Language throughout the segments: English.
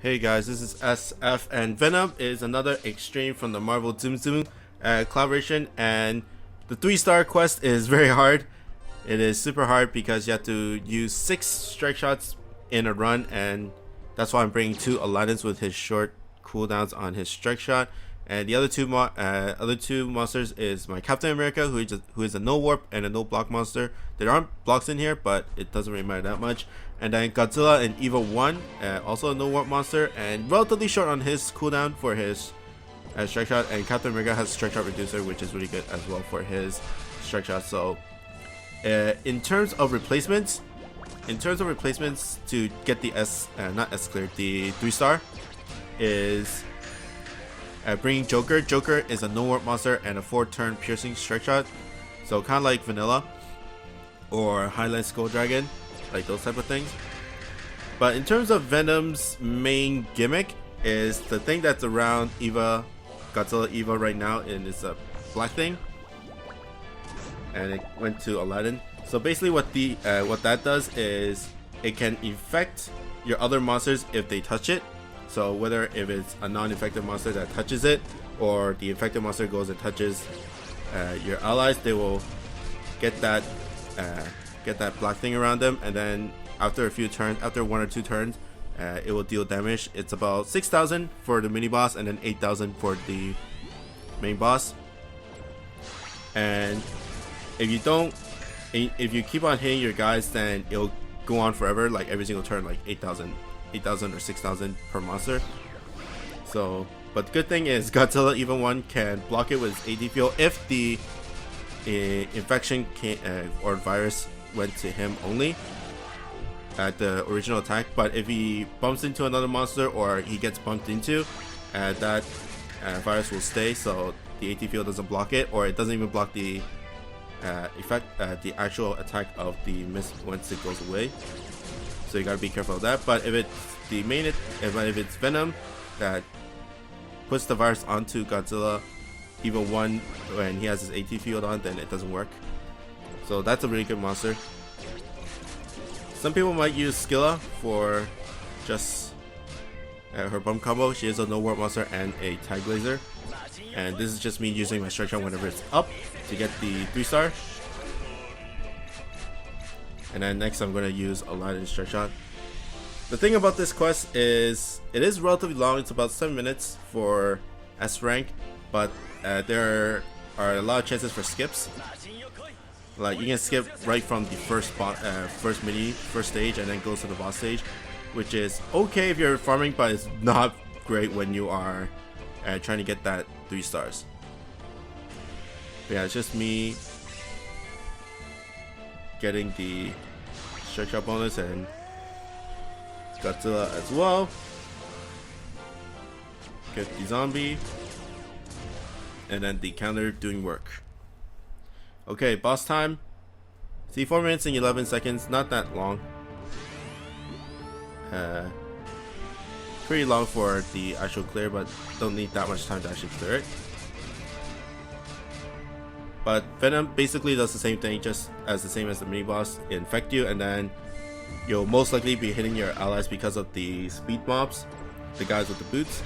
Hey guys, this is SF, and Venom is another extreme from the Marvel Tsum collaboration, and the 3-star quest is very hard. It is super hard because you have to use 6 strike shots in a run, and that's why I'm bringing 2 Aladdins with his short cooldowns on his strike shot. And the other two monsters is my Captain America, who is a no warp and a no block monster. There aren't blocks in here, but it doesn't really matter that much. And then Godzilla and Eva 1, also a no warp monster, and relatively short on his cooldown for his strike shot. And Captain America has strike shot reducer, which is really good as well for his strike shot. So in terms of replacements to get the the 3-star is bringing Joker. Joker is a no warp monster and a 4-turn piercing strike shot, so kind of like Vanilla or Highland Skull Dragon, like those type of things. But in terms of Venom's main gimmick is the thing that's around Godzilla Eva right now, and it's a black thing, and it went to Aladdin. So basically what that does is it can infect your other monsters if they touch it. So whether if it's a non-infected monster that touches it, or the infected monster goes and touches your allies, they will get that black thing around them, and then after a few turns, after 1 or 2 turns, it will deal damage. It's about 6,000 for the mini boss, and then 8,000 for the main boss. And if you keep on hitting your guys, then it'll go on forever, like every single turn, like 8,000 or 6,000 per monster. So, but the good thing is Godzilla Eva 1 can block it with AD field if the infection or virus went to him only at the original attack. But if he bumps into another monster or he gets bumped into, that virus will stay, so the AT field doesn't block it, or it doesn't even block the the actual attack of the mist once it goes away. So you gotta be careful of that. But if it's Venom that puts the virus onto Godzilla Eva 1 when he has his AT field on, then it doesn't work. So that's a really good monster. Some people might use Skilla for just her bump combo. She is a no warp monster and a tag laser, and this is just me using my strike shot whenever it's up to get the 3-star. And then next I'm going to use Aladdin's strike shot. The thing about this quest is it is relatively long. It's about 7 minutes for S rank, but there are a lot of chances for skips. Like you can skip right from the first stage and then go to the boss stage, which is okay if you're farming, but it's not great when you are trying to get that 3 stars. But yeah, it's just me getting the strike shot bonus and Godzilla as well. Get the zombie, and then the counter doing work. Okay, boss time. See, 4 minutes and 11 seconds, not that long. Pretty long for the actual clear, but don't need that much time to actually clear it. But Venom basically does the same thing, just as the same as the mini boss. It infect you, and then you'll most likely be hitting your allies because of the speed mobs, the guys with the boots.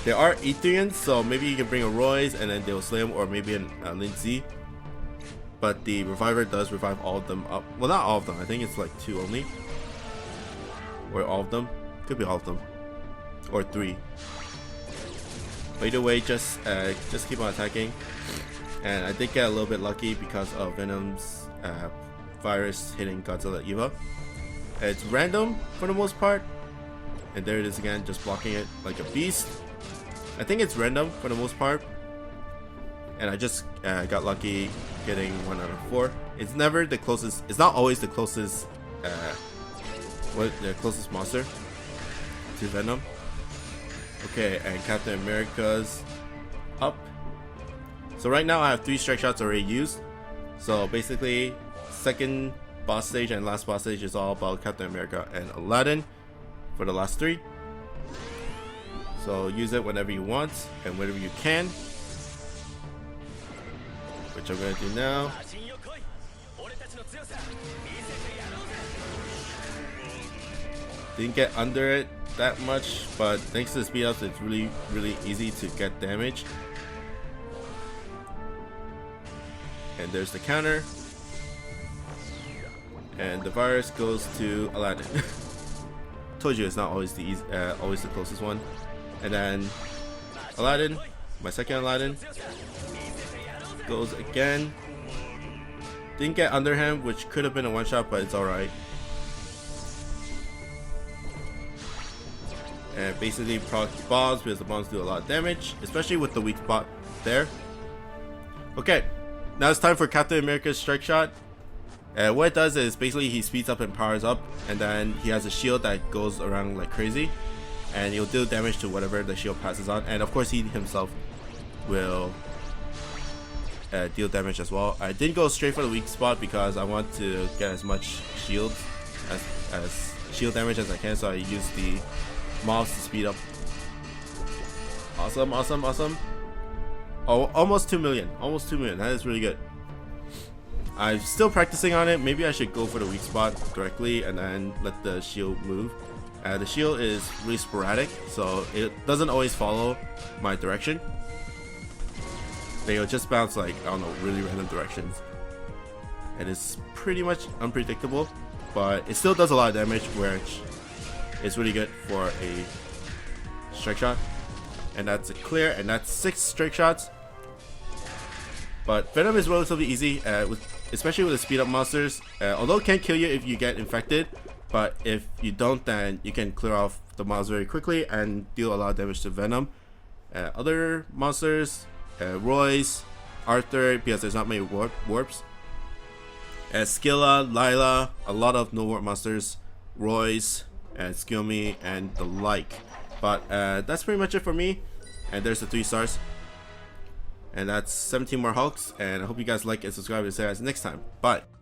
There are Etherians, so maybe you can bring a Royce and then they'll slay him, or maybe a Lindsay. But the reviver does revive all of them up. Well, not all of them. I think it's like 2 only, or all of them. Could be all of them, or 3. But either way, just keep on attacking. And I did get a little bit lucky because of Venom's virus hitting Godzilla Eva. It's random for the most part, and there it is again, just blocking it like a beast. I think it's random for the most part, and I just got lucky getting 1 out of 4. It's never the closest. It's not always the closest. The closest monster to Venom. Okay, and Captain America's up. So right now I have 3 strike shots already used. So basically, second boss stage and last boss stage is all about Captain America and Aladdin for the last 3. So use it whenever you want and whenever you can, which I'm gonna do now. Didn't get under it, that much, but thanks to the speed ups, it's really easy to get damage. And there's the counter. And the virus goes to Aladdin. Told you it's not always the always the closest one. And then Aladdin, my second Aladdin, goes again. Didn't get Underhand, which could have been a one shot, but it's alright. And basically proc bombs because the bombs do a lot of damage, especially with the weak spot there. Okay, now it's time for Captain America's Strike Shot. What it does is basically he speeds up and powers up, and then he has a shield that goes around like crazy, and he'll do damage to whatever the shield passes on, and of course he himself will deal damage as well. I didn't go straight for the weak spot because I want to get as much shield as shield damage as I can, so I use the mobs to speed up. Awesome. Oh, almost 2 million. That is really good. I'm still practicing on it. Maybe I should go for the weak spot directly and then let the shield move. The shield is really sporadic, so it doesn't always follow my direction. They'll just bounce like, I don't know, really random directions. And it's pretty much unpredictable, but it still does a lot of damage, which is really good for a strike shot. And that's a clear, and that's 6 strike shots. But Venom is relatively easy, especially with the speed up monsters. Although it can kill you if you get infected, but if you don't, then you can clear off the monster very quickly and deal a lot of damage to Venom. Other monsters, Royce, Arthur, because there's not many warps. Skilla, Lila, a lot of no warp monsters, Royce, Skilmy, and the like. But that's pretty much it for me. And there's the 3 stars. And that's 17 more Hulks. And I hope you guys like and subscribe, and see you guys next time. Bye.